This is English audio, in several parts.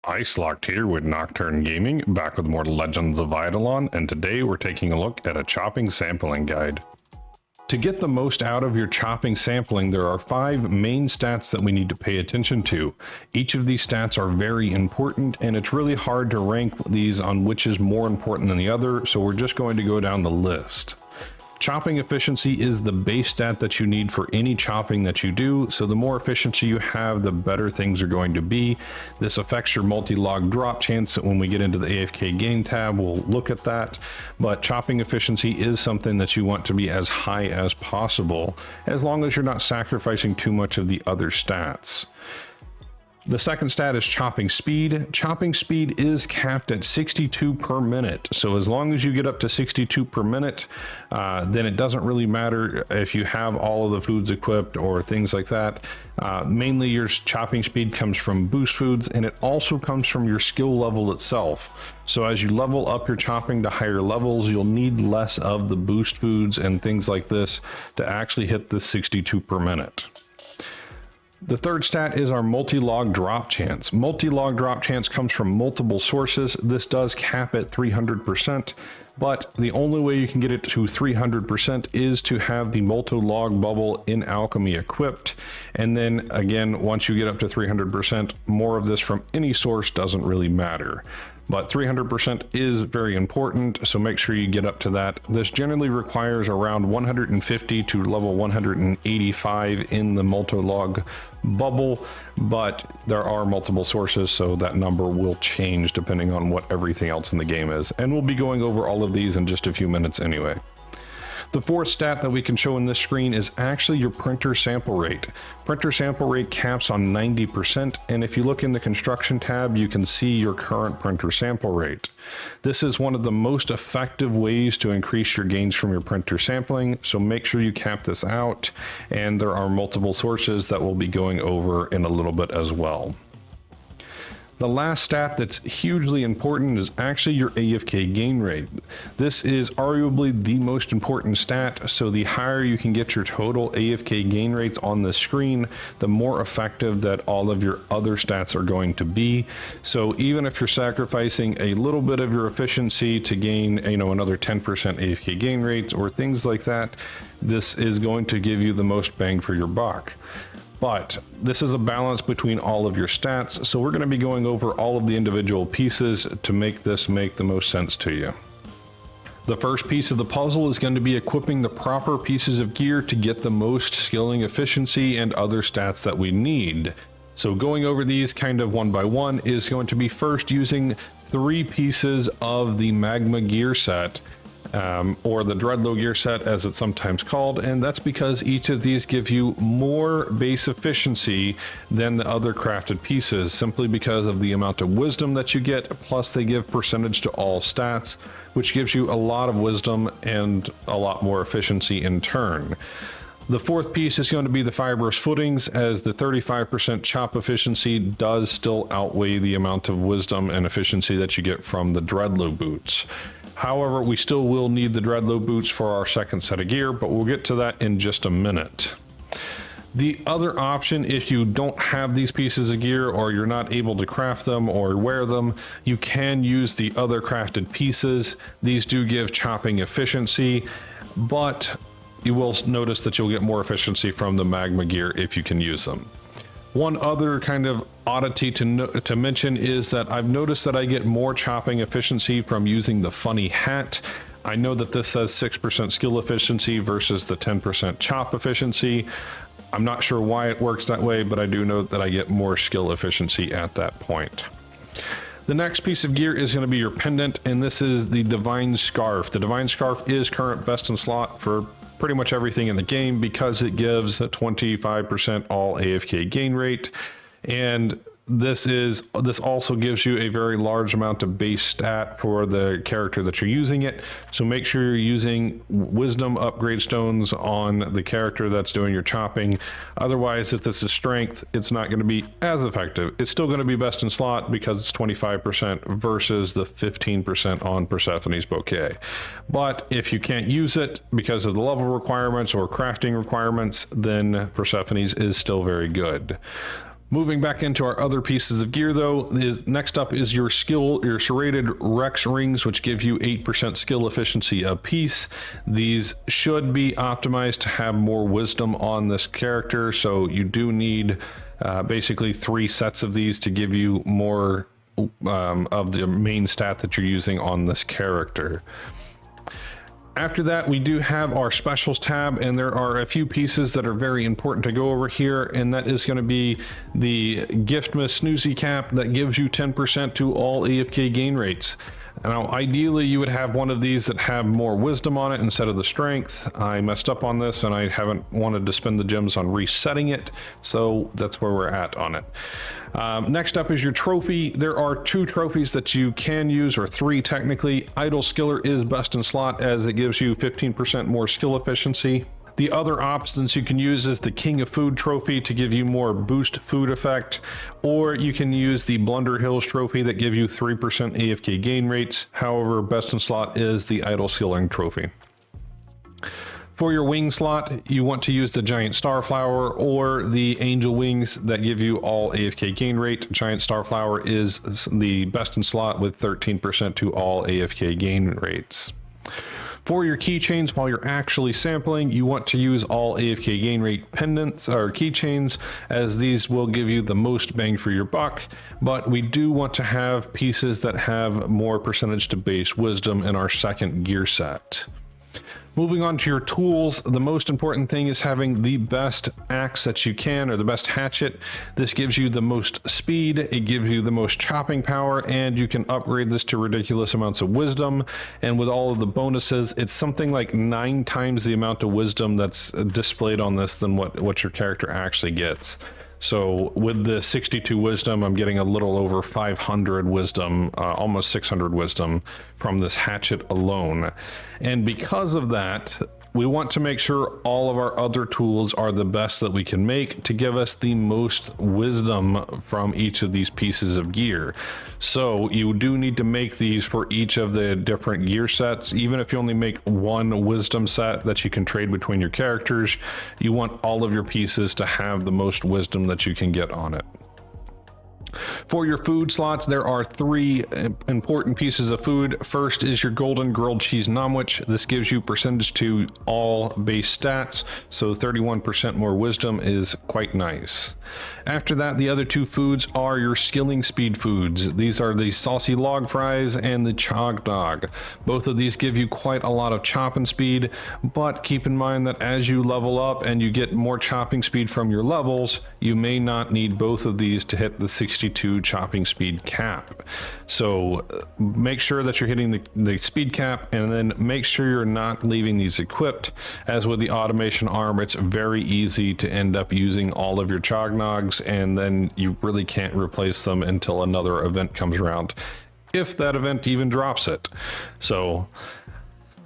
Icelocked here with Nocturne Gaming, back with more Legends of Idleon, and today we're taking a look at a chopping sampling guide. To get the most out of your chopping sampling, there are 5 main stats that we need to pay attention to. Each of these stats are very important, and it's really hard to rank these on which is more important than the other, so we're just going to go down the list. Chopping efficiency is the base stat that you need for any chopping that you do, so the more efficiency you have, the better things are going to be. This affects your multi-log drop chance. When we get into the AFK game tab, we'll look at that, but chopping efficiency is something that you want to be as high as possible, as long as you're not sacrificing too much of the other stats. The second stat is chopping speed. Chopping speed is capped at 62 per minute. So as long as you get up to 62 per minute, then it doesn't really matter if you have all of the foods equipped or things like that. Mainly your chopping speed comes from boost foods, and it also comes from your skill level itself. So as you level up your chopping to higher levels, you'll need less of the boost foods and things like this to actually hit the 62 per minute. The third stat is our multi-log drop chance. Multi-log drop chance comes from multiple sources. This does cap at 300%, but the only way you can get it to 300% is to have the multi-log bubble in alchemy equipped. And then again, once you get up to 300%, more of this from any source doesn't really matter. But 300% is very important, so make sure you get up to that. This generally requires around 150 to level 185 in the multi-log bubble, but there are multiple sources, so that number will change depending on what everything else in the game is. And we'll be going over all of these in just a few minutes anyway. The fourth stat that we can show in this screen is actually your printer sample rate. Printer sample rate caps on 90%, and if you look in the construction tab, you can see your current printer sample rate. This is one of the most effective ways to increase your gains from your printer sampling, so make sure you cap this out, and there are multiple sources that we'll be going over in a little bit as well. The last stat that's hugely important is actually your AFK gain rate. This is arguably the most important stat, so the higher you can get your total AFK gain rates on the screen, the more effective that all of your other stats are going to be. So even if you're sacrificing a little bit of your efficiency to gain, another 10% AFK gain rates or things like that, this is going to give you the most bang for your buck. But this is a balance between all of your stats, so we're going to be going over all of the individual pieces to make this make the most sense to you. The first piece of the puzzle is going to be equipping the proper pieces of gear to get the most skilling efficiency and other stats that we need. So going over these kind of one by one is going to be first using 3 pieces of the magma gear set. Or the Dreadlow gear set as it's sometimes called, and that's because each of these give you more base efficiency than the other crafted pieces, simply because of the amount of wisdom that you get, plus they give percentage to all stats, which gives you a lot of wisdom and a lot more efficiency in turn. The fourth piece is going to be the fibrous footings, as the 35% chop efficiency does still outweigh the amount of wisdom and efficiency that you get from the Dreadlow boots. However, we still will need the Dreadlow boots for our second set of gear, but we'll get to that in just a minute. The other option, if you don't have these pieces of gear or you're not able to craft them or wear them, you can use the other crafted pieces. These do give chopping efficiency, but you will notice that you'll get more efficiency from the magma gear if you can use them. One other kind of oddity to mention is that I've noticed that I get more chopping efficiency from using the funny hat. I know that this says 6% skill efficiency versus the 10% chop efficiency. I'm not sure why it works that way, but I do know that I get more skill efficiency at that point. The next piece of gear is going to be your pendant, and this is the Divine Scarf. The Divine Scarf is current best in slot for pretty much everything in the game because it gives a 25% all AFK gain rate, and this also gives you a very large amount of base stat for the character that you're using it. So make sure you're using wisdom upgrade stones on the character that's doing your chopping. Otherwise, if this is strength, it's not going to be as effective. It's still going to be best in slot because it's 25% versus the 15% on Persephone's bouquet. But if you can't use it because of the level requirements or crafting requirements, then Persephone's is still very good. Moving back into our other pieces of gear though, is next up is your serrated Rex rings, which give you 8% skill efficiency a piece. These should be optimized to have more wisdom on this character, so you do need basically 3 sets of these to give you more of the main stat that you're using on this character. After that, we do have our specials tab, and there are a few pieces that are very important to go over here, and that is going to be the Giftmas Snoozy Cap that gives you 10% to all AFK gain rates. Now, ideally, you would have one of these that have more wisdom on it instead of the strength. I messed up on this, and I haven't wanted to spend the gems on resetting it, so that's where we're at on it. Next up is your trophy. There are 2 trophies that you can use, or 3 technically. Idle Skiller is best in slot as it gives you 15% more skill efficiency. The other options you can use is the King of Food trophy to give you more boost food effect, or you can use the Blunder Hills trophy that give you 3% AFK gain rates. However, best in slot is the Idle Skilling trophy. For your wing slot, you want to use the Giant Starflower or the Angel Wings that give you all AFK gain rate. Giant Starflower is the best in slot with 13% to all AFK gain rates. For your keychains, while you're actually sampling, you want to use all AFK gain rate pendants or keychains, as these will give you the most bang for your buck, but we do want to have pieces that have more percentage to base wisdom in our second gear set. Moving on to your tools, the most important thing is having the best axe that you can, or the best hatchet. This gives you the most speed, it gives you the most chopping power, and you can upgrade this to ridiculous amounts of wisdom. And with all of the bonuses, it's something like 9 times the amount of wisdom that's displayed on this than what your character actually gets. So with the 62 wisdom, I'm getting a little over 500 wisdom, almost 600 wisdom from this hatchet alone. And because of that, we want to make sure all of our other tools are the best that we can make to give us the most wisdom from each of these pieces of gear. So you do need to make these for each of the different gear sets. Even if you only make 1 wisdom set that you can trade between your characters, you want all of your pieces to have the most wisdom that you can get on it. For your food slots, there are 3 important pieces of food. First is your golden grilled cheese nomwich. This gives you percentage to all base stats, so 31% more wisdom is quite nice. After that, the other 2 foods are your skilling speed foods. These are the saucy log fries and the chog dog. Both of these give you quite a lot of chopping speed, but keep in mind that as you level up and you get more chopping speed from your levels, you may not need both of these to hit the 62 chopping speed cap. So make sure that you're hitting the speed cap, and then make sure you're not leaving these equipped. As with the automation arm, it's very easy to end up using all of your chognogs, and then you really can't replace them until another event comes around, if that event even drops it. So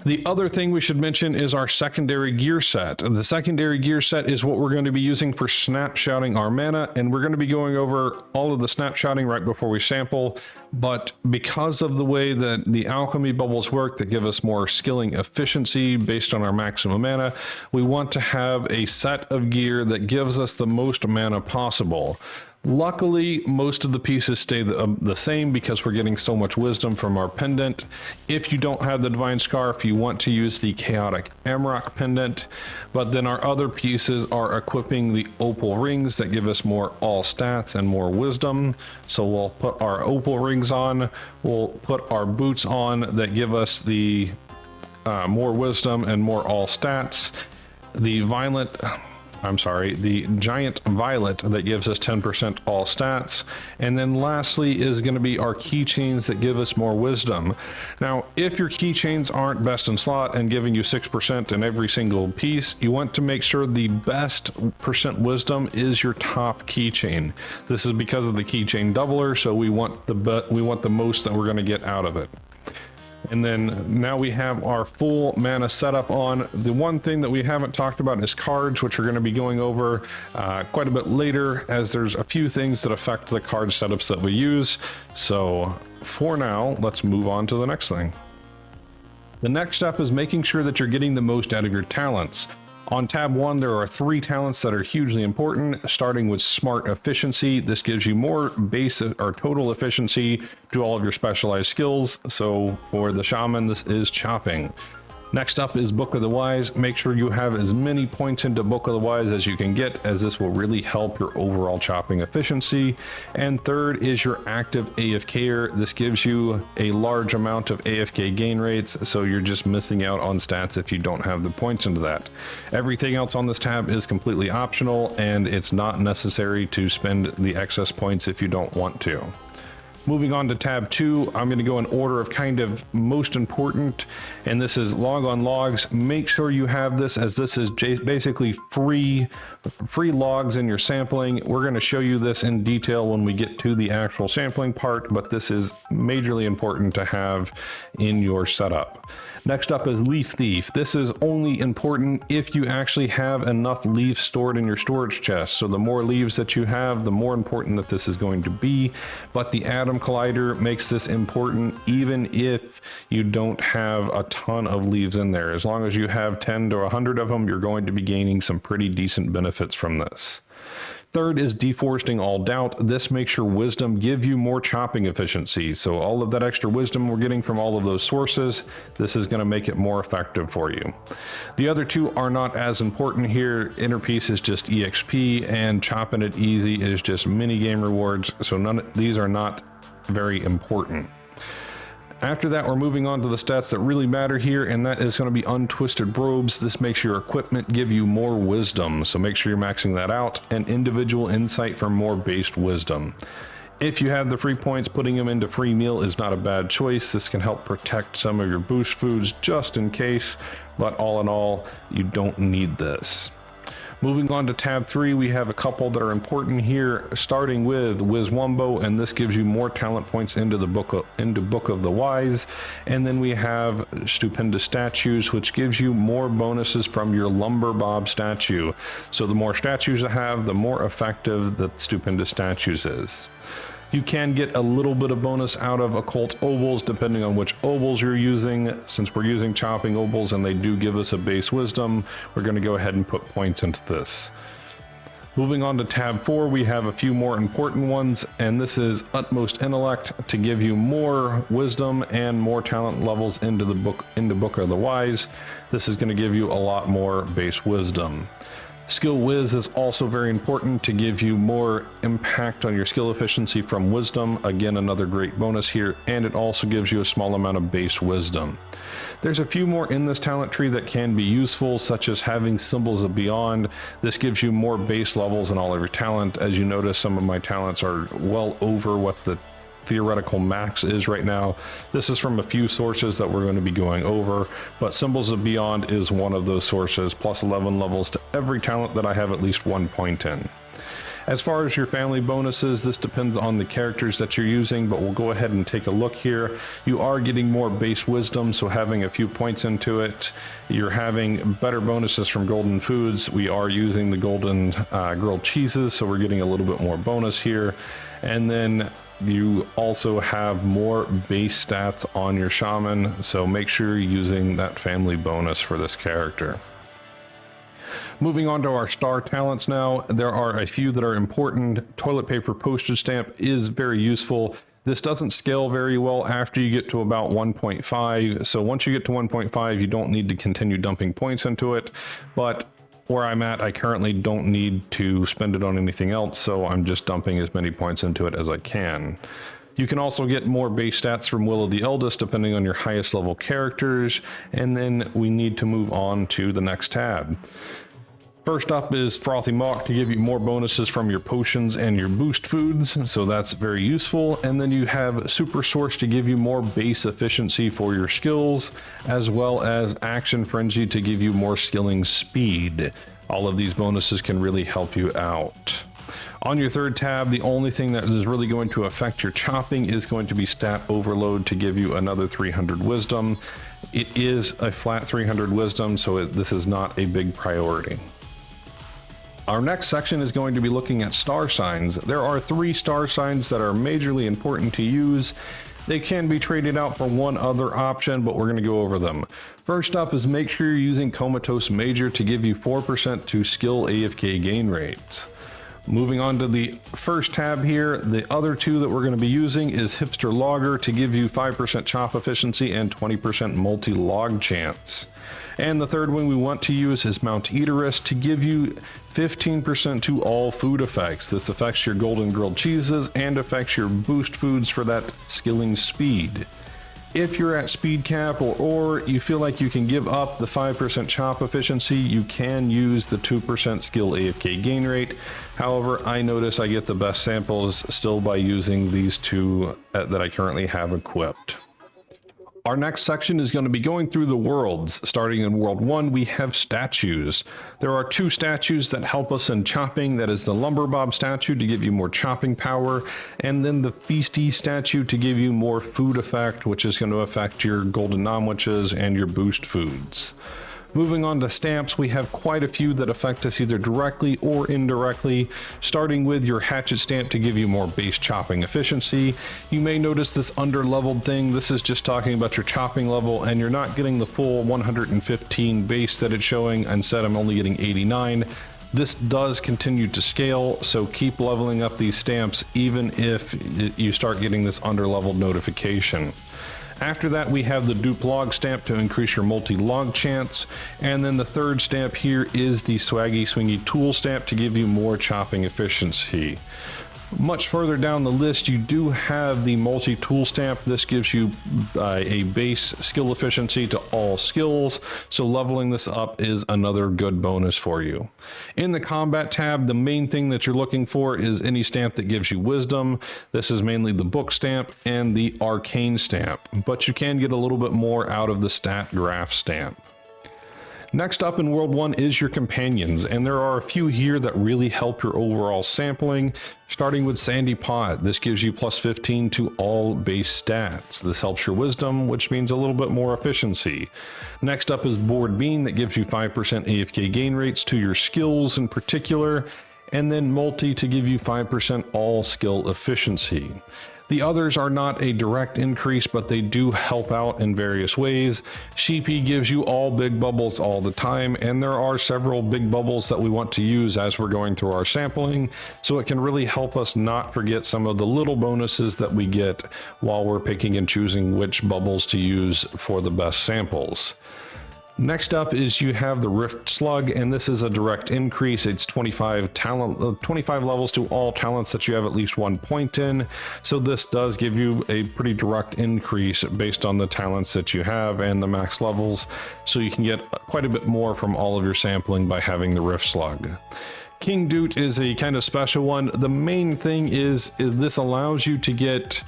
the other thing we should mention is our secondary gear set. The secondary gear set is what we're going to be using for snapshotting our mana, and we're going to be going over all of the snapshotting right before we sample. But because of the way that the alchemy bubbles work that give us more skilling efficiency based on our maximum mana, we want to have a set of gear that gives us the most mana possible. Luckily, most of the pieces stay the same because we're getting so much wisdom from our pendant. If you don't have the Divine Scarf, you want to use the Chaotic Amrock pendant, but then our other pieces are equipping the opal rings that give us more all stats and more wisdom. So we'll put our opal rings on, we'll put our boots on that give us the more wisdom and more all stats. The giant violet that gives us 10% all stats. And then lastly is going to be our keychains that give us more wisdom. Now, if your keychains aren't best in slot and giving you 6% in every single piece, you want to make sure the best percent wisdom is your top keychain. This is because of the keychain doubler, so we want the most that we're going to get out of it. And then now we have our full mana setup on. The one thing that we haven't talked about is cards, which we're going to be going over quite a bit later, as there's a few things that affect the card setups that we use. So for now, let's move on to the next thing. The next step is making sure that you're getting the most out of your talents. On tab 1, there are 3 talents that are hugely important, starting with smart efficiency. This gives you more base or total efficiency to all of your specialized skills. So for the shaman, this is chopping. Next up is Book of the Wise. Make sure you have as many points into Book of the Wise as you can get, as this will really help your overall chopping efficiency. And third is your active AFKer. This gives you a large amount of AFK gain rates, so you're just missing out on stats if you don't have the points into that. Everything else on this tab is completely optional, and it's not necessary to spend the excess points if you don't want to. Moving on to tab 2, I'm going to go in order of kind of most important, and this is log on logs. Make sure you have this, as this is basically free logs in your sampling. We're going to show you this in detail when we get to the actual sampling part, but this is majorly important to have in your setup. Next up is Leaf Thief. This is only important if you actually have enough leaves stored in your storage chest. So the more leaves that you have, the more important that this is going to be. But the Atom Collider makes this important even if you don't have a ton of leaves in there. As long as you have 10 to 100 of them, you're going to be gaining some pretty decent benefits from this. Third is Deforesting All Doubt. This makes your wisdom give you more chopping efficiency. So all of that extra wisdom we're getting from all of those sources, this is going to make it more effective for you. The other two are not as important here. Inner Peace is just EXP, and Chopping It Easy is just mini game rewards. So these are not very important. After that, we're moving on to the stats that really matter here, and that is going to be Untwisted Robes. This makes your equipment give you more wisdom, so make sure you're maxing that out, and Individual Insight for more based wisdom. If you have the free points, putting them into free meal is not a bad choice. This can help protect some of your boost foods just in case, but all in all, you don't need this. Moving on to tab 3, we have a couple that are important here, starting with Wizwumbo, and this gives you more talent points into the Book of the Wise. And then we have Stupendous Statues, which gives you more bonuses from your Lumber Bob statue. So the more statues you have, the more effective the Stupendous Statues is. You can get a little bit of bonus out of Occult Obols depending on which obols you're using. Since we're using chopping obols and they do give us a base wisdom, we're going to go ahead and put points into this. Moving on to tab 4, we have a few more important ones, and this is Utmost Intellect to give you more wisdom and more talent levels into Book of the Wise. This is going to give you a lot more base wisdom. Skill Wiz is also very important to give you more impact on your skill efficiency from wisdom. Again, another great bonus here, and it also gives you a small amount of base wisdom. There's a few more in this talent tree that can be useful, such as having Symbols of Beyond. This gives you more base levels in all of your talent. As you notice, some of my talents are well over what the theoretical max is right now. This is from a few sources that we're going to be going over, but Symbols of Beyond is one of those sources, plus 11 levels to every talent that I have at least 1 point in. As far as your family bonuses, this depends on the characters that you're using, but we'll go ahead and take a look here. You are getting more base wisdom, so having a few points into it. You're having better bonuses from Golden Foods. We are using the Golden Grilled Cheeses, so we're getting a little bit more bonus here. And then you also have more base stats on your shaman, so make sure you're using that family bonus for this character. Moving on to our star talents now, there are a few that are important. Toilet paper postage stamp is very useful. This doesn't scale very well after you get to about 1.5, so once you get to 1.5, you don't need to continue dumping points into it, but where I'm at, I currently don't need to spend it on anything else, so I'm just dumping as many points into it as I can. You can also get more base stats from Will of the Eldest depending on your highest level characters, and then we need to move on to the next tab. First up is Frothy Mock to give you more bonuses from your potions and your boost foods, so that's very useful. And then you have Super Source to give you more base efficiency for your skills, as well as Action Frenzy to give you more skilling speed. All of these bonuses can really help you out. On your third tab, the only thing that is really going to affect your chopping is going to be Stat Overload to give you another 300 wisdom. It is a flat 300 wisdom, so this is not a big priority. Our next section is going to be looking at star signs. There are 3 star signs that are majorly important to use. They can be traded out for one other option, but we're going to go over them. First up is make sure you're using Comatose Major to give you 4% to skill AFK gain rates. Moving on to the first tab here, the other two that we're going to be using is Hipster Logger to give you 5% chop efficiency and 20% multi-log chance. And the third one we want to use is Mount Eaterist to give you 15% to all food effects. This affects your golden grilled cheeses and affects your boost foods for that skilling speed. If you're at speed cap or you feel like you can give up the 5% chop efficiency, you can use the 2% skill AFK gain rate. However, I notice I get the best samples still by using these two that I currently have equipped. Our next section is going to be going through the worlds. Starting in World 1, we have statues. There are two statues that help us in chopping. That is the Lumber Bob statue to give you more chopping power, and then the Feasty statue to give you more food effect, which is going to affect your golden nomwiches and your boost foods. Moving on to stamps, we have quite a few that affect us either directly or indirectly, starting with your hatchet stamp to give you more base chopping efficiency. You may notice this under-leveled thing. This is just talking about your chopping level, and you're not getting the full 115 base that it's showing. Instead, I'm only getting 89. This does continue to scale, so keep leveling up these stamps even if you start getting this under-leveled notification. After that, we have the dupe log stamp to increase your multi-log chance, and then the third stamp here is the swaggy swingy tool stamp to give you more chopping efficiency. Much further down the list, you do have the multi-tool stamp. This gives you a base skill efficiency to all skills, so leveling this up is another good bonus for you. In the combat tab, the main thing that you're looking for is any stamp that gives you wisdom. This is mainly the book stamp and the arcane stamp, but you can get a little bit more out of the stat graph stamp. Next up in World 1 is your companions, and there are a few here that really help your overall sampling, starting with Sandy Pot. This gives you plus 15 to all base stats. This helps your wisdom, which means a little bit more efficiency. Next up is Board Bean that gives you 5% AFK gain rates to your skills in particular, and then Multi to give you 5% all skill efficiency. The others are not a direct increase, but they do help out in various ways. Sheepy gives you all big bubbles all the time, and there are several big bubbles that we want to use as we're going through our sampling, so it can really help us not forget some of the little bonuses that we get while we're picking and choosing which bubbles to use for the best samples. Next up is you have the Rift Slug, and this is a direct increase. It's 25 levels to all talents that you have at least 1 point in. So this does give you a pretty direct increase based on the talents that you have and the max levels. So you can get quite a bit more from all of your sampling by having the Rift Slug. King Doot is a kind of special one. The main thing is this allows you to get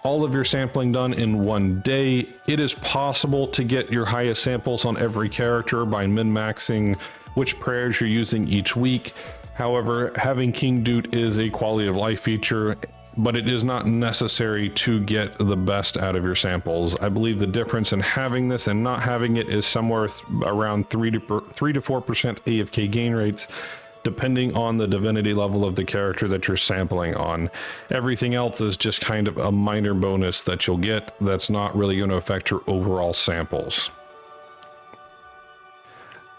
all of your sampling done in one day. It is possible to get your highest samples on every character by min-maxing which prayers you're using each week. However, having King Doot is a quality of life feature, but it is not necessary to get the best out of your samples. I believe the difference in having this and not having it is somewhere around 3 to 4% AFK gain rates, depending on the divinity level of the character that you're sampling on. Everything else is just kind of a minor bonus that you'll get that's not really going to affect your overall samples.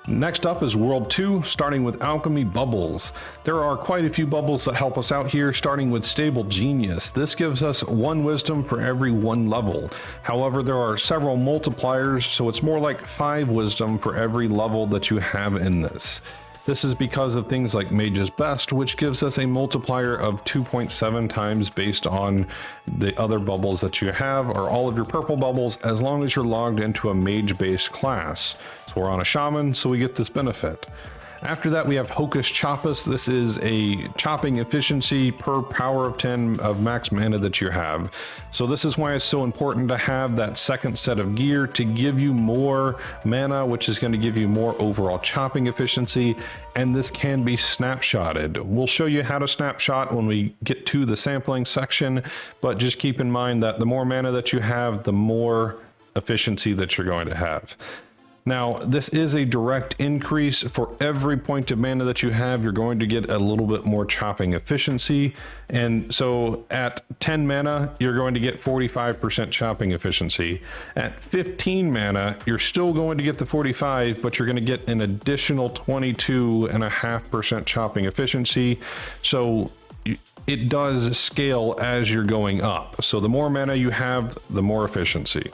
Next up is World 2, starting with Alchemy Bubbles. There are quite a few bubbles that help us out here, starting with Stable Genius. This gives us 1 wisdom for every 1 level. However, there are several multipliers, so it's more like 5 wisdom for every level that you have in this. This is because of things like Mage's Best, which gives us a multiplier of 2.7 times based on the other bubbles that you have, or all of your purple bubbles, as long as you're logged into a mage-based class. So we're on a shaman, so we get this benefit. After that, we have Hocus Choppus. This is a chopping efficiency per power of 10 of max mana that you have. So this is why it's so important to have that second set of gear to give you more mana, which is going to give you more overall chopping efficiency. And this can be snapshotted. We'll show you how to snapshot when we get to the sampling section, but just keep in mind that the more mana that you have, the more efficiency that you're going to have. Now, this is a direct increase. For every point of mana that you have, you're going to get a little bit more chopping efficiency. And so at 10 mana, you're going to get 45% chopping efficiency. At 15 mana, you're still going to get the 45, but you're going to get an additional 22.5% chopping efficiency. So it does scale as you're going up. So the more mana you have, the more efficiency.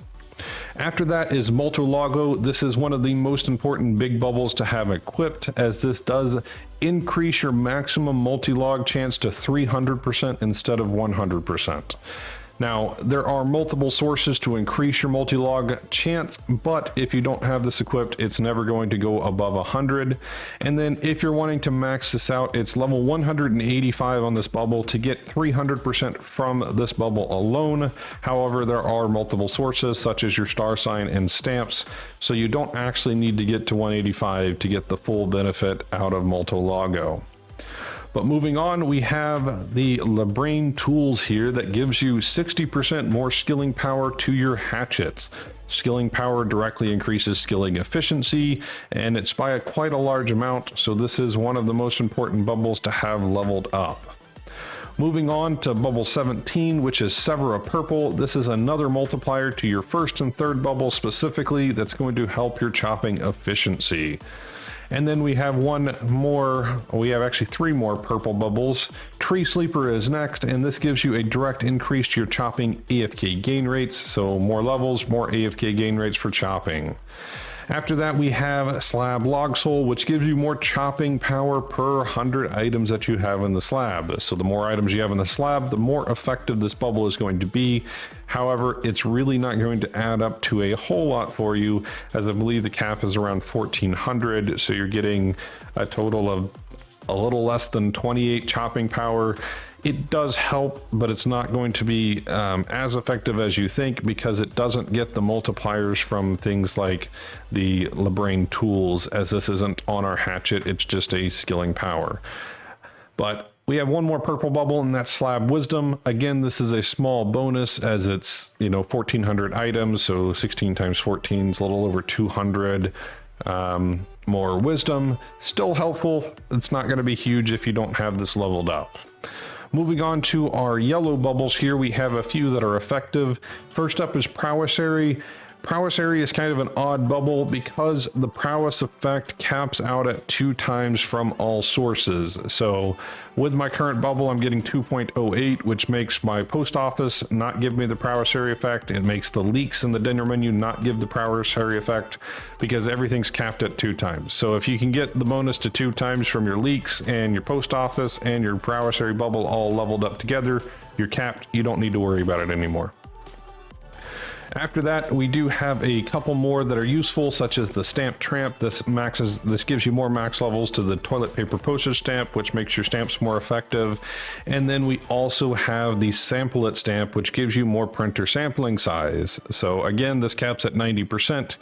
After that is Multi-Logo. This is one of the most important big bubbles to have equipped, as this does increase your maximum multi-log chance to 300% instead of 100%. Now, there are multiple sources to increase your multi-log chance, but if you don't have this equipped, it's never going to go above 100. And then if you're wanting to max this out, it's level 185 on this bubble to get 300% from this bubble alone. However, there are multiple sources such as your star sign and stamps, so you don't actually need to get to 185 to get the full benefit out of Multi-Logo. But moving on, we have the Lebrain tools here that gives you 60% more skilling power to your hatchets. Skilling power directly increases skilling efficiency, and it's by quite a large amount, so this is one of the most important bubbles to have leveled up. Moving on to bubble 17, which is Sever a Purple. This is another multiplier to your first and third bubble specifically that's going to help your chopping efficiency. And then we have actually three more purple bubbles. Tree Sleeper is next, and this gives you a direct increase to your chopping AFK gain rates. So more levels, more AFK gain rates for chopping. After that, we have Slab Log Soul, which gives you more chopping power per 100 items that you have in the slab. So the more items you have in the slab, the more effective this bubble is going to be. However, it's really not going to add up to a whole lot for you, as I believe the cap is around 1400. So you're getting a total of a little less than 28 chopping power. It does help, but it's not going to be as effective as you think, because it doesn't get the multipliers from things like the Lebrain tools, as this isn't on our hatchet, it's just a skilling power. But we have one more purple bubble, and that's Slab Wisdom. Again, this is a small bonus, as it's 1400 items, so 16 times 14 is a little over 200. More wisdom, still helpful. It's not going to be huge if you don't have this leveled up. Moving on to our yellow bubbles here, we have a few that are effective. First up is Prowess. Prowess is kind of an odd bubble because the prowess effect caps out at 2 times from all sources. So with my current bubble, I'm getting 2.08, which makes my post office not give me the prowess effect. It makes the leaks in the dinner menu not give the prowess effect, because everything's capped at 2 times. So if you can get the bonus to 2 times from your leaks and your post office and your prowess bubble all leveled up together, you're capped. You don't need to worry about it anymore. After that, we do have a couple more that are useful, such as the Stamp Tramp. This gives you more max levels to the toilet paper postage stamp, which makes your stamps more effective. And then we also have the Sample It stamp, which gives you more printer sampling size. So again, this caps at 90%.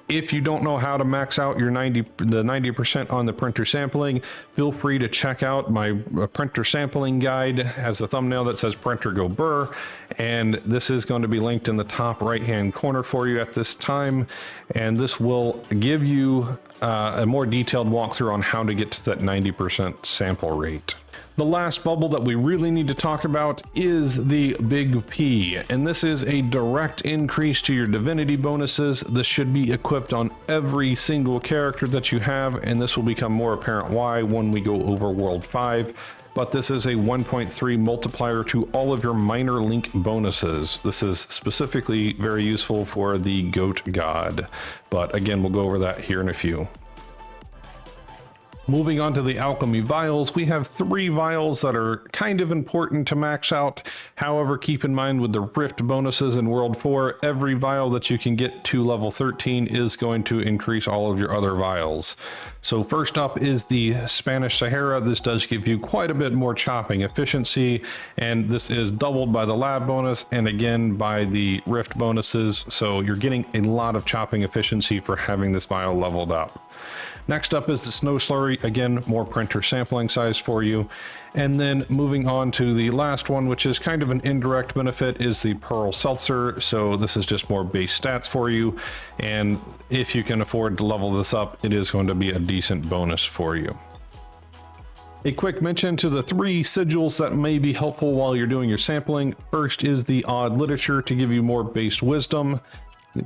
If you don't know how to max out your 90% on the printer sampling, feel free to check out my printer sampling guide. It has a thumbnail that says Printer Go Burr, and this is going to be linked in the top right hand corner for you at this time, and this will give you a more detailed walkthrough on how to get to that 90% sample rate. The last bubble that we really need to talk about is the Big P, and this is a direct increase to your divinity bonuses. This should be equipped on every single character that you have, and this will become more apparent why when we go over World 5. But this is a 1.3 multiplier to all of your minor link bonuses. This is specifically very useful for the Goat God, but again, we'll go over that here in a few. Moving on to the alchemy vials, we have 3 vials that are kind of important to max out. However, keep in mind with the rift bonuses in World 4, every vial that you can get to level 13 is going to increase all of your other vials. So first up is the Spanish Sahara. This does give you quite a bit more chopping efficiency, and this is doubled by the lab bonus and again by the rift bonuses. So you're getting a lot of chopping efficiency for having this vial leveled up. Next up is the snow slurry. Again, more printer sampling size for you. And then moving on to the last one, which is kind of an indirect benefit, is the Pearl Seltzer. So this is just more base stats for you. And if you can afford to level this up, it is going to be a decent bonus for you. A quick mention to the 3 sigils that may be helpful while you're doing your sampling. First is the Odd Literature to give you more base wisdom.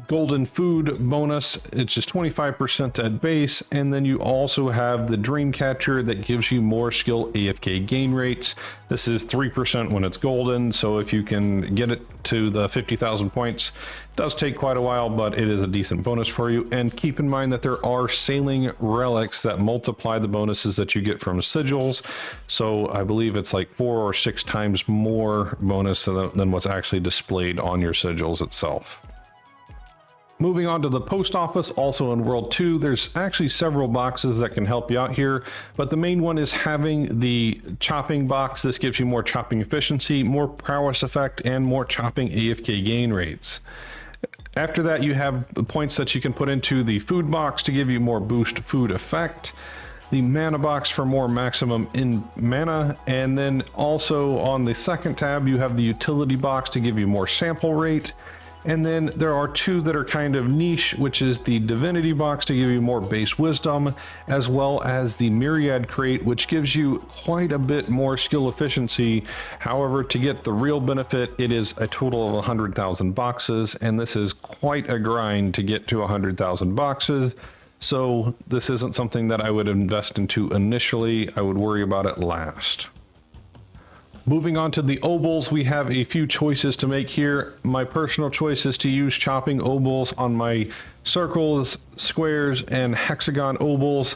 Golden Food bonus, it's just 25% at base, and then you also have the Dreamcatcher that gives you more skill AFK gain rates. This is 3% when it's golden, so if you can get it to the 50,000 points, it does take quite a while, but it is a decent bonus for you. And keep in mind that there are sailing relics that multiply the bonuses that you get from sigils, so I believe it's like 4 or 6 times more bonus than what's actually displayed on your sigils itself. Moving on to the post office, also in World 2, there's actually several boxes that can help you out here, but the main one is having the chopping box. This gives you more chopping efficiency, more prowess effect, and more chopping AFK gain rates. After that, you have the points that you can put into the food box to give you more boost food effect, the mana box for more maximum in mana, and then also on the second tab, you have the utility box to give you more sample rate. And then there are 2 that are kind of niche, which is the Divinity box to give you more base wisdom, as well as the Myriad crate, which gives you quite a bit more skill efficiency. However, to get the real benefit, it is a total of 100,000 boxes, and this is quite a grind to get to 100,000 boxes. So this isn't something that I would invest into initially. I would worry about it last. Moving on to the obols, we have a few choices to make here. My personal choice is to use chopping obols on my circles, squares, and hexagon obols.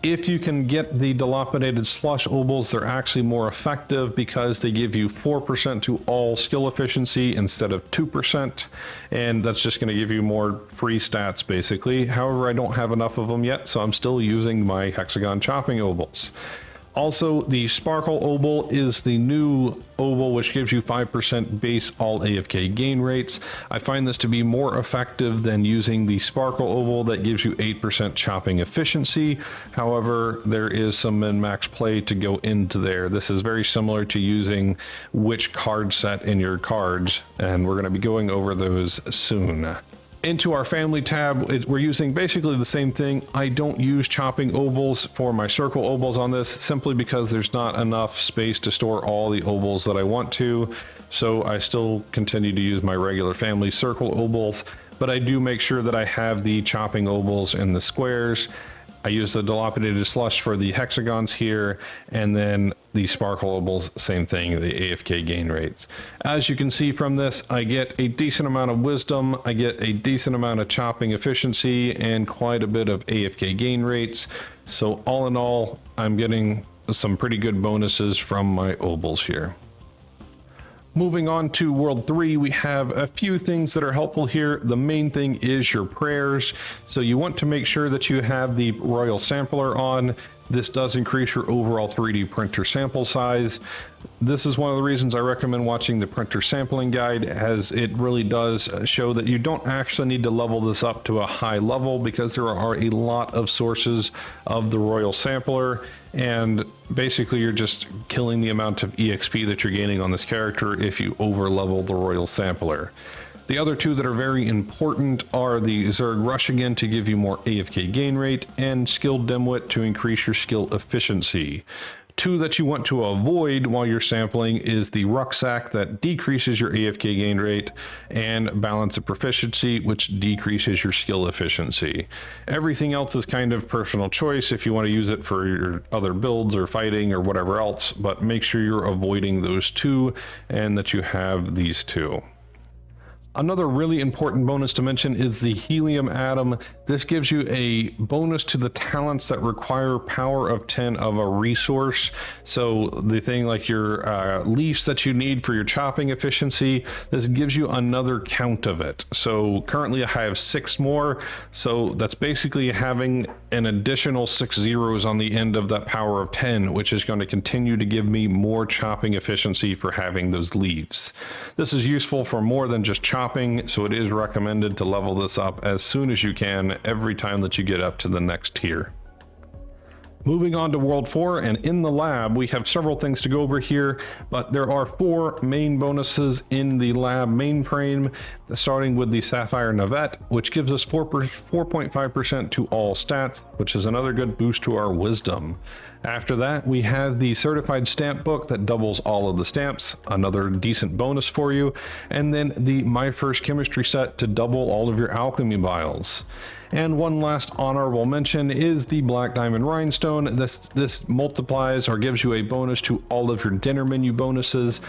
If you can get the dilapidated slush obols, they're actually more effective because they give you 4% to all skill efficiency instead of 2%, and that's just going to give you more free stats basically. However, I don't have enough of them yet, so I'm still using my hexagon chopping obols. Also, the Sparkle Obol is the new Obol, which gives you 5% base all AFK gain rates. I find this to be more effective than using the Sparkle Obol that gives you 8% chopping efficiency. However, there is some min-max play to go into there. This is very similar to using which card set in your cards, and we're going to be going over those soon. Into our family tab, we're using basically the same thing. I don't use chopping obols for my circle obols on this simply because there's not enough space to store all the obols that I want to. So I still continue to use my regular family circle obols, but I do make sure that I have the chopping obols in the squares. I use the dilapidated slush for the hexagons here, and then the sparkle obols, same thing, the AFK gain rates. As you can see from this, I get a decent amount of wisdom, I get a decent amount of chopping efficiency, and quite a bit of AFK gain rates. So all in all, I'm getting some pretty good bonuses from my obols here. Moving on to World 3, we have a few things that are helpful here. The main thing is your prayers. So you want to make sure that you have the Royal Sampler on. This does increase your overall 3D printer sample size. This is one of the reasons I recommend watching the printer sampling guide, as it really does show that you don't actually need to level this up to a high level because there are a lot of sources of the Royal Sampler, and basically you're just killing the amount of EXP that you're gaining on this character if you over level the Royal Sampler. The other 2 that are very important are the Zerg Rush again to give you more AFK gain rate, and Skilled Dimwit to increase your skill efficiency. 2 that you want to avoid while you're sampling is the Rucksack that decreases your AFK gain rate, and Balance of Proficiency, which decreases your skill efficiency. Everything else is kind of personal choice if you want to use it for your other builds or fighting or whatever else, but make sure you're avoiding those 2 and that you have these 2. Another really important bonus to mention is the Helium Atom. This gives you a bonus to the talents that require power of 10 of a resource. So the thing like your leaves that you need for your chopping efficiency, this gives you another count of it. So currently I have 6 more. So that's basically having an additional 6 zeros on the end of that power of 10, which is going to continue to give me more chopping efficiency for having those leaves. This is useful for more than just chopping, so it is recommended to level this up as soon as you can every time that you get up to the next tier. Moving on to World 4, and in the lab, we have several things to go over here, but there are 4 main bonuses in the lab mainframe, starting with the Sapphire Navette, which gives us 4.5% to all stats, which is another good boost to our wisdom. After that, we have the Certified Stamp Book that doubles all of the stamps, another decent bonus for you, and then the My First Chemistry set to double all of your alchemy vials. And one last honorable mention is the Black Diamond Rhinestone. This multiplies or gives you a bonus to all of your dinner menu bonuses.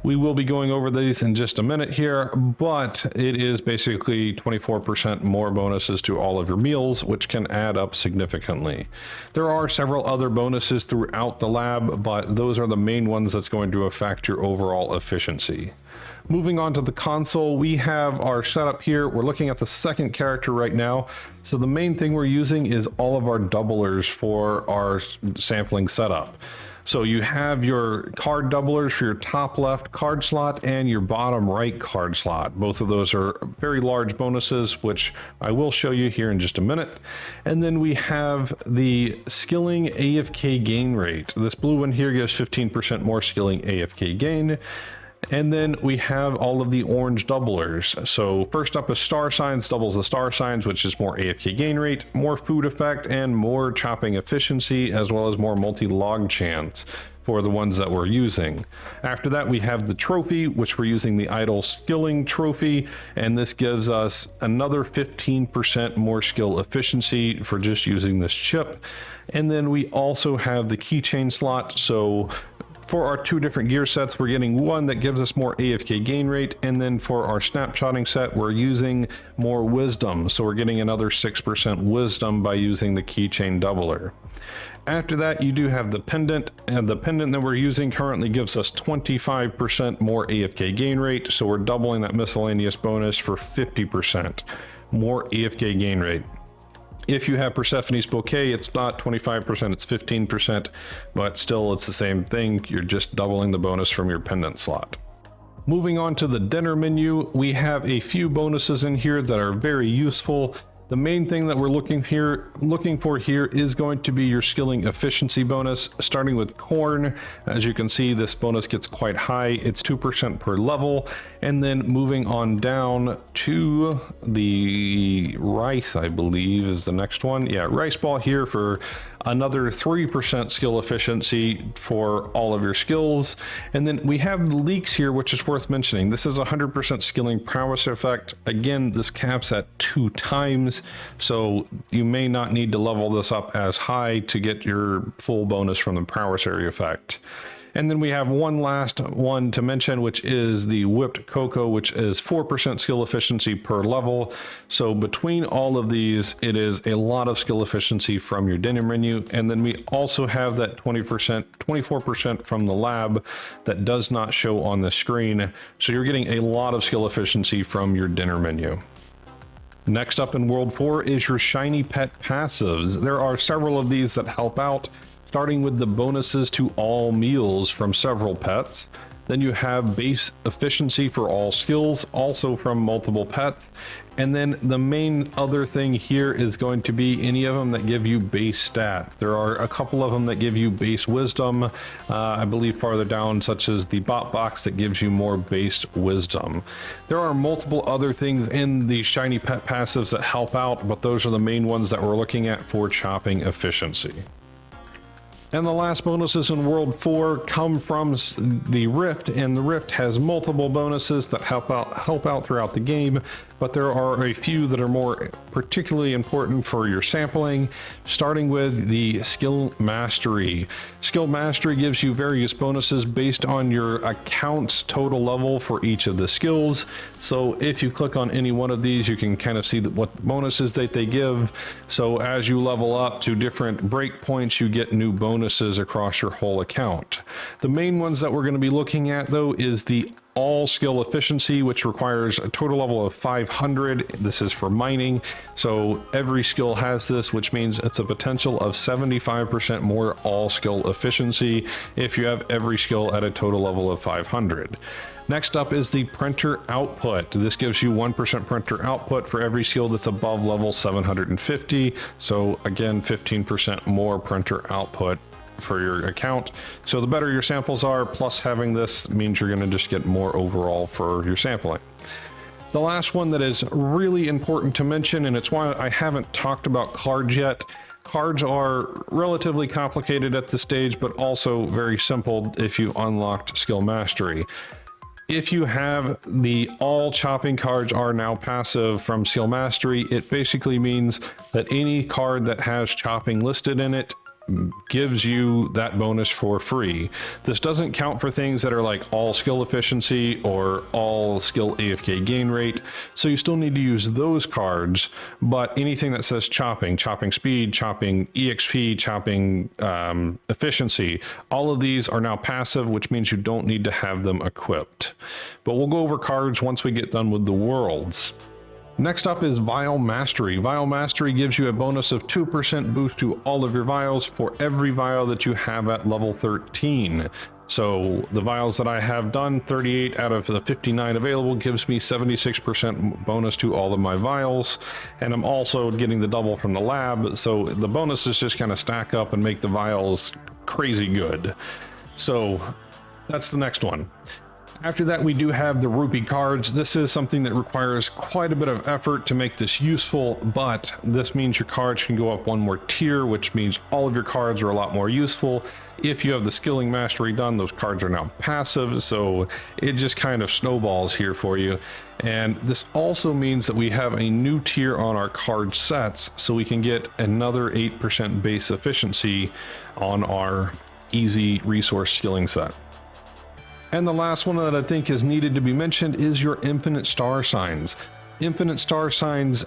We will be going over these in just a minute here, but it is basically 24% more bonuses to all of your meals, which can add up significantly. There are several other bonuses throughout the lab, but those are the main ones that's going to affect your overall efficiency. Moving on to the console, we have our setup here. We're looking at the second character right now. So the main thing we're using is all of our doublers for our sampling setup. So you have your card doublers for your top left card slot and your bottom right card slot. Both of those are very large bonuses, which I will show you here in just a minute. And then we have the skilling AFK gain rate. This blue one here gives 15% more skilling AFK gain. And then we have all of the orange doublers. So first up is star signs, doubles the star signs, which is more AFK gain rate, more food effect, and more chopping efficiency, as well as more multi-log chance for the ones that we're using. After that, we have the trophy, which we're using the idle skilling trophy, and this gives us another 15% more skill efficiency for just using this chip. And then we also have the keychain slot. So for our 2 different gear sets, we're getting one that gives us more AFK gain rate, and then for our snapshotting set, we're using more wisdom. So we're getting another 6% wisdom by using the keychain doubler. After that, you do have the pendant, and the pendant that we're using currently gives us 25% more AFK gain rate. So we're doubling that miscellaneous bonus for 50% more AFK gain rate. If you have Persephone's Bouquet, it's not 25%, it's 15%, but still it's the same thing. You're just doubling the bonus from your pendant slot. Moving on to the dinner menu, we have a few bonuses in here that are very useful. The main thing that we're looking for here is going to be your skilling efficiency bonus, starting with corn. As you can see, this bonus gets quite high. It's 2% per level. And then moving on down to the rice, I believe is the next one. Yeah, rice ball here for another 3% skill efficiency for all of your skills. And then we have the leaks here, which is worth mentioning. This is 100% skilling prowess effect. Again, this caps at 2 times, so you may not need to level this up as high to get your full bonus from the prowess area effect. And then we have one last one to mention, which is the whipped cocoa, which is 4% skill efficiency per level. So between all of these, it is a lot of skill efficiency from your dinner menu. And then we also have that 24% from the lab that does not show on the screen. So you're getting a lot of skill efficiency from your dinner menu. Next up in World 4 is your shiny pet passives. There are several of these that help out, starting with the bonuses to all meals from several pets. Then you have base efficiency for all skills, also from multiple pets. And then the main other thing here is going to be any of them that give you base stat. There are a couple of them that give you base wisdom, I believe farther down, such as the bot box that gives you more base wisdom. There are multiple other things in the shiny pet passives that help out, but those are the main ones that we're looking at for chopping efficiency. And the last bonuses in World 4 come from the Rift, and the Rift has multiple bonuses that help out throughout the game, but there are a few that are more particularly important for your sampling, starting with the Skill Mastery. Skill Mastery gives you various bonuses based on your account's total level for each of the skills. So if you click on any one of these, you can kind of see what bonuses that they give. So as you level up to different breakpoints, you get new bonuses across your whole account. The main ones that we're going to be looking at, though, is the all skill efficiency, which requires a total level of 500. This is for mining, so every skill has this, which means it's a potential of 75% more all skill efficiency if you have every skill at a total level of 500. Next up is the printer output. This gives you 1% printer output for every skill that's above level 750. So again, 15% more printer output for your account. So the better your samples are, plus having this means you're going to just get more overall for your sampling. The last one that is really important to mention, and it's why I haven't talked about cards yet. Cards are relatively complicated at this stage, but also very simple if you unlocked skill mastery. If you have the all chopping cards are now passive from skill mastery, it basically means that any card that has chopping listed in it gives you that bonus for free. This doesn't count for things that are like all skill efficiency or all skill AFK gain rate, so you still need to use those cards, but anything that says chopping, chopping speed, chopping EXP, chopping efficiency, all of these are now passive, which means you don't need to have them equipped. But we'll go over cards once we get done with the worlds. Next up is Vial Mastery. Vial Mastery gives you a bonus of 2% boost to all of your vials for every vial that you have at level 13. So the vials that I have done, 38 out of the 59 available, gives me 76% bonus to all of my vials. And I'm also getting the double from the lab. So the bonuses just kind of stack up and make the vials crazy good. So that's the next one. After that, we do have the rupee cards. This is something that requires quite a bit of effort to make this useful, but this means your cards can go up one more tier, which means all of your cards are a lot more useful. If you have the skilling mastery done, those cards are now passive, so it just kind of snowballs here for you. And this also means that we have a new tier on our card sets, so we can get another 8% base efficiency on our easy resource skilling set. And the last one that I think is needed to be mentioned is your infinite star signs. Infinite star signs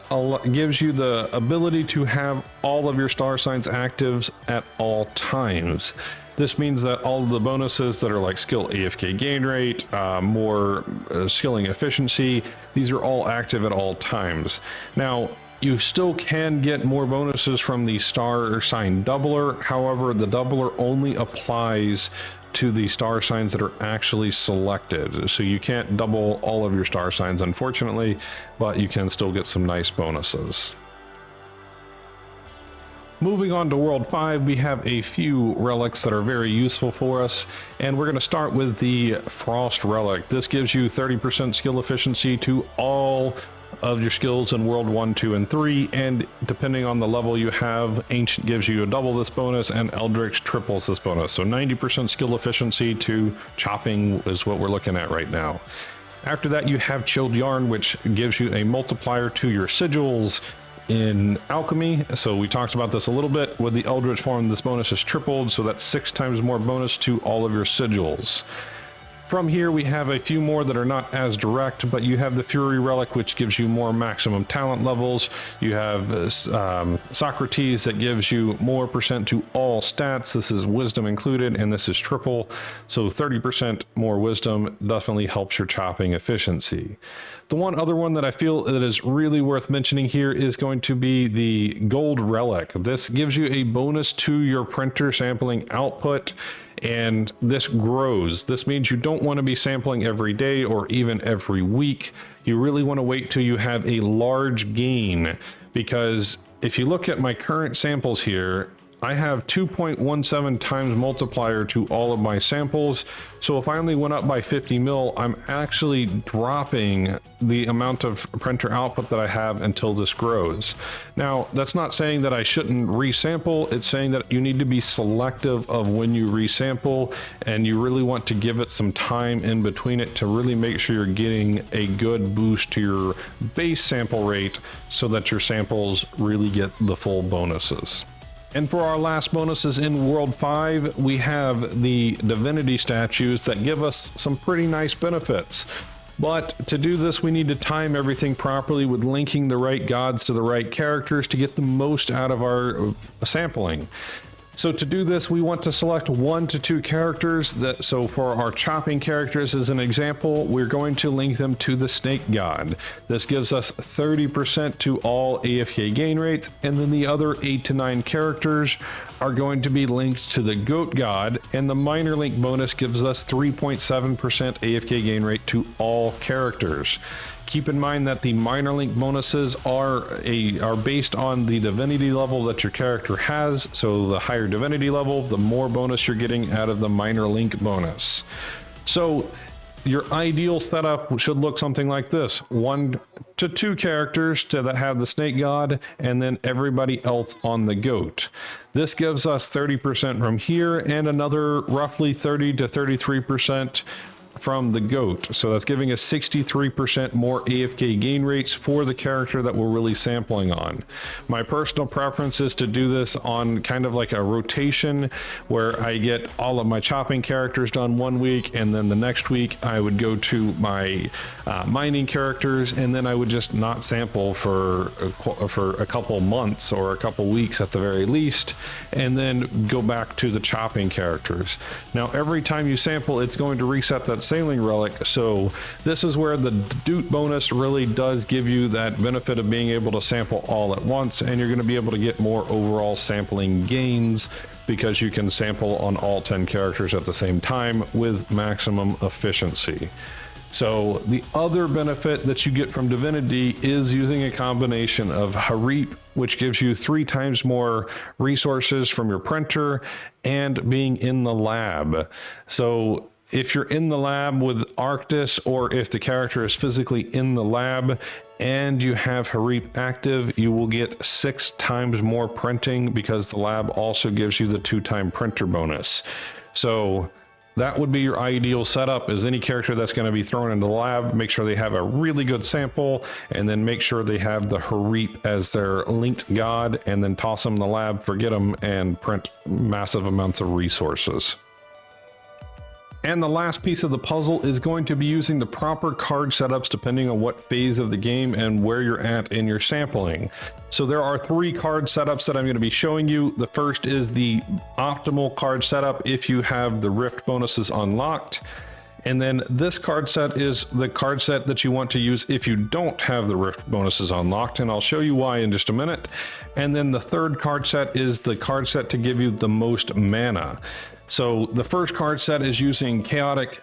gives you the ability to have all of your star signs active at all times. This means that all of the bonuses that are like skill AFK gain rate, more skilling efficiency, these are all active at all times. Now, you still can get more bonuses from the star sign doubler. However, the doubler only applies to the star signs that are actually selected. So you can't double all of your star signs, unfortunately, but you can still get some nice bonuses. Moving on to World 5, we have a few relics that are very useful for us, and we're going to start with the Frost Relic. This gives you 30% skill efficiency to all of your skills in World 1, 2, and 3, and depending on the level you have, Ancient gives you a double this bonus, and Eldritch triples this bonus. So 90% skill efficiency to chopping is what we're looking at right now. After that, you have Chilled Yarn, which gives you a multiplier to your sigils in alchemy. So we talked about this a little bit. With the Eldritch form, this bonus is tripled, so that's 6 times more bonus to all of your sigils. From here, we have a few more that are not as direct, but you have the Fury Relic, which gives you more maximum talent levels. You have Socrates that gives you more percent to all stats. This is wisdom included, and this is triple. So 30% more wisdom definitely helps your chopping efficiency. The one other one that I feel that is really worth mentioning here is going to be the Gold Relic. This gives you a bonus to your printer sampling output, and this grows. This means you don't want to be sampling every day or even every week. You really want to wait till you have a large gain, because if you look at my current samples here, I have 2.17 times multiplier to all of my samples. So if I only went up by 50 mil, I'm actually dropping the amount of printer output that I have until this grows. Now, that's not saying that I shouldn't resample. It's saying that you need to be selective of when you resample, and you really want to give it some time in between it to really make sure you're getting a good boost to your base sample rate so that your samples really get the full bonuses. And for our last bonuses in World 5, we have the divinity statues that give us some pretty nice benefits. But to do this, we need to time everything properly with linking the right gods to the right characters to get the most out of our sampling. So to do this, we want to select 1 to 2 characters. So for our chopping characters, as an example, we're going to link them to the Snake God. This gives us 30% to all AFK gain rates, and then the other 8 to 9 characters are going to be linked to the Goat God, and the minor link bonus gives us 3.7% AFK gain rate to all characters. Keep in mind that the minor link bonuses are based on the divinity level that your character has. So the higher divinity level, the more bonus you're getting out of the minor link bonus. So your ideal setup should look something like this: 1 to 2 characters that have the Snake God, and then everybody else on the Goat. This gives us 30% from here and another roughly 30 to 33% from the Goat. So that's giving us 63% more AFK gain rates for the character that we're really sampling on. My personal preference is to do this on kind of like a rotation, where I get all of my chopping characters done 1 week, and then the next week I would go to my mining characters, and then I would just not sample for a couple months or a couple weeks at the very least, and then go back to the chopping characters. Now every time you sample, it's going to reset that sailing relic, so this is where the Doot bonus really does give you that benefit of being able to sample all at once, and you're going to be able to get more overall sampling gains because you can sample on all 10 characters at the same time with maximum efficiency. So the other benefit that you get from Divinity is using a combination of Harip, which gives you 3 times more resources from your printer, and being in the lab. So if you're in the lab with Arctis, or if the character is physically in the lab and you have Harip active, you will get 6 times more printing, because the lab also gives you the 2-time printer bonus. So that would be your ideal setup: is any character that's going to be thrown into the lab, make sure they have a really good sample, and then make sure they have the Harip as their linked god, and then toss them in the lab, forget them, and print massive amounts of resources. And the last piece of the puzzle is going to be using the proper card setups depending on what phase of the game and where you're at in your sampling. So there are 3 card setups that I'm going to be showing you. The first is the optimal card setup if you have the Rift bonuses unlocked. And then this card set is the card set that you want to use if you don't have the Rift bonuses unlocked, and I'll show you why in just a minute. And then the third card set is the card set to give you the most mana. So the first card set is using Chaotic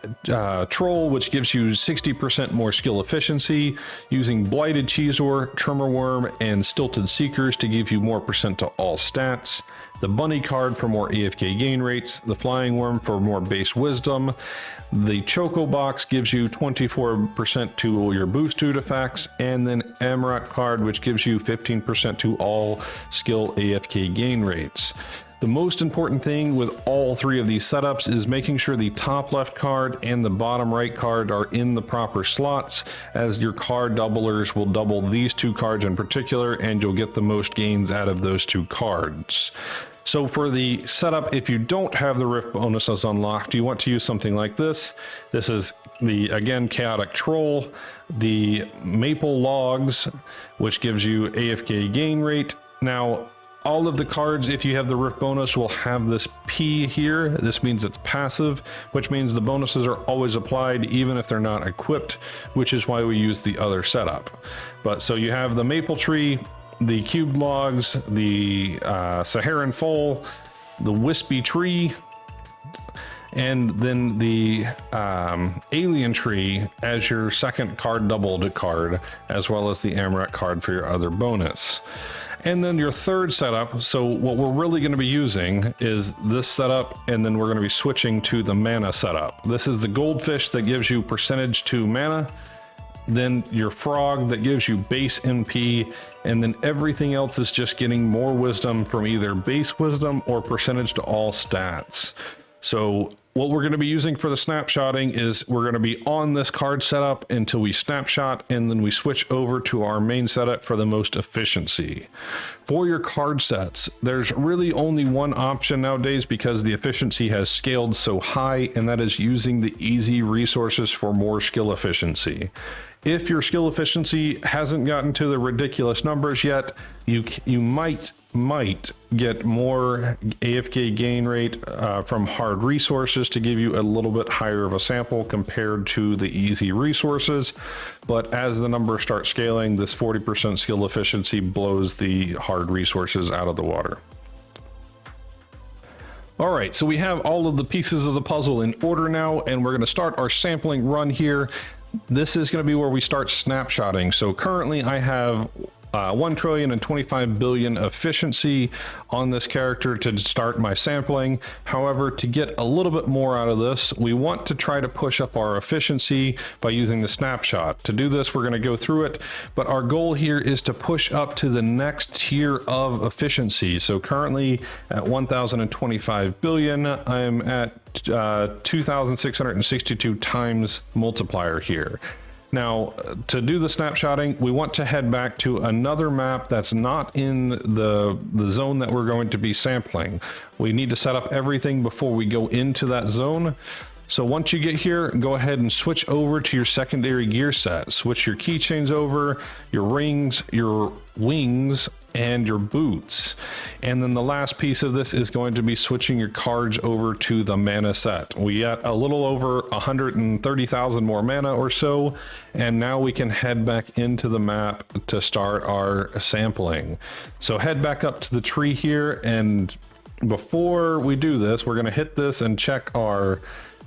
Troll, which gives you 60% more skill efficiency, using Blighted Cheeseor, Tremor Worm, and Stilted Seekers to give you more percent to all stats, the Bunny card for more AFK gain rates, the Flying Worm for more base wisdom, the Choco Box gives you 24% to your boost dude effects, and then Amaranth card, which gives you 15% to all skill AFK gain rates. The most important thing with all 3 of these setups is making sure the top left card and the bottom right card are in the proper slots, as your card doublers will double these 2 cards in particular, and you'll get the most gains out of those 2 cards. So for the setup, if you don't have the Rift bonuses unlocked, you want to use something like this. This is the, again, Chaotic Troll, the Maple Logs, which gives you AFK gain rate. Now, all of the cards, if you have the Rift bonus, will have this P here. This means it's passive, which means the bonuses are always applied even if they're not equipped, which is why we use the other setup. But so you have the Maple Tree, the Cubed Logs, the Saharan Foal, the Wispy Tree, and then the Alien Tree as your second card doubled card, as well as the Amaranth card for your other bonus. And then your third setup, so what we're really going to be using is this setup, and then we're going to be switching to the mana setup. This is the Goldfish that gives you percentage to mana, then your Frog that gives you base MP, and then everything else is just getting more wisdom from either base wisdom or percentage to all stats. So what we're going to be using for the snapshotting is we're going to be on this card setup until we snapshot, and then we switch over to our main setup for the most efficiency. For your card sets, there's really only one option nowadays because the efficiency has scaled so high, and that is using the easy resources for more skill efficiency. If your skill efficiency hasn't gotten to the ridiculous numbers yet, you might get more AFK gain rate from hard resources to give you a little bit higher of a sample compared to the easy resources. But as the numbers start scaling, this 40% skill efficiency blows the hard resources out of the water. All right, so we have all of the pieces of the puzzle in order now, and we're going to start our sampling run here. This is going to be where we start snapshotting. So currently I have 1,025 billion efficiency on this character to start my sampling. However, to get a little bit more out of this, we want to try to push up our efficiency by using the snapshot. To do this, we're going to go through it, but our goal here is to push up to the next tier of efficiency. So currently at 1,025 billion, I'm at 2,662 times multiplier here. Now, to do the snapshotting, we want to head back to another map that's not in the zone that we're going to be sampling. We need to set up everything before we go into that zone. So once you get here, go ahead and switch over to your secondary gear set. Switch your keychains over, your rings, your wings, and your boots. And then the last piece of this is going to be switching your cards over to the mana set. We got a little over 130,000 more mana or so, and now we can head back into the map to start our sampling. So head back up to the tree here, and before we do this, we're going to hit this and check our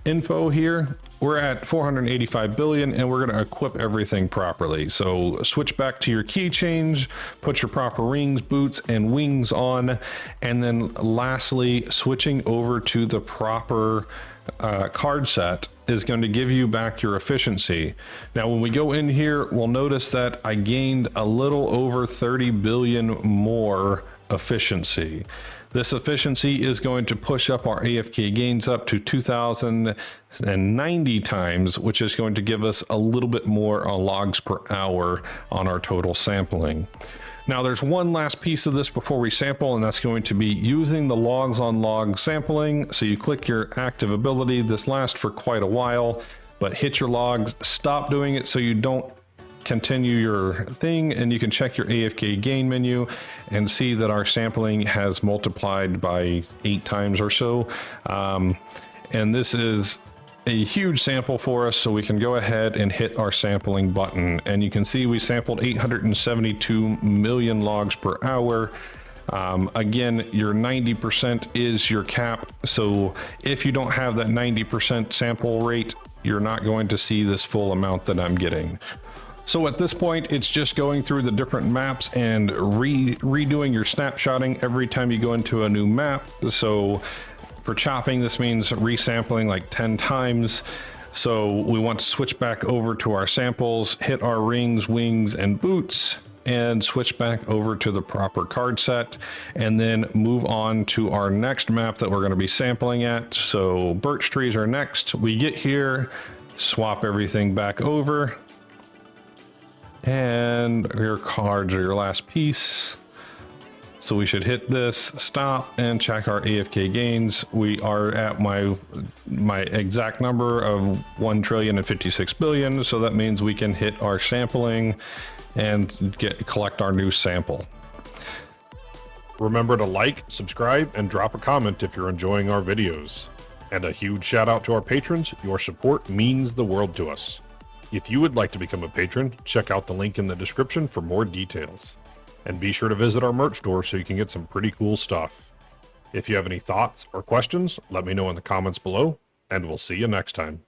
info here. We're at 485 billion, and we're going to equip everything properly. So switch back to your key change, put your proper rings, boots, and wings on, and then lastly, switching over to the proper card set is going to give you back your efficiency. Now, when we go in here, we'll notice that I gained a little over 30 billion more efficiency. This efficiency is going to push up our AFK gains up to 2,090 times, which is going to give us a little bit more logs per hour on our total sampling. Now, there's one last piece of this before we sample, and that's going to be using the logs on log sampling. So you click your active ability. This lasts for quite a while, but hit your logs, stop doing it so you don't continue your thing, and you can check your AFK gain menu and see that our sampling has multiplied by 8 times or so. And this is a huge sample for us, so we can go ahead and hit our sampling button, and you can see we sampled 872 million logs per hour. Again, your 90% is your cap, so if you don't have that 90% sample rate, you're not going to see this full amount that I'm getting. So at this point, it's just going through the different maps and redoing your snapshotting every time you go into a new map. So for chopping, this means resampling like 10 times. So we want to switch back over to our samples, hit our rings, wings, and boots, and switch back over to the proper card set, and then move on to our next map that we're going to be sampling at. So birch trees are next. We get here, swap everything back over, and your cards are your last piece. So we should hit this, stop, and check our AFK gains. We are at my exact number of 1,056 billion. So that means we can hit our sampling and collect our new sample. Remember to like, subscribe, and drop a comment if you're enjoying our videos. And a huge shout out to our patrons. Your support means the world to us. If you would like to become a patron, check out the link in the description for more details. And be sure to visit our merch store so you can get some pretty cool stuff. If you have any thoughts or questions, let me know in the comments below, and we'll see you next time.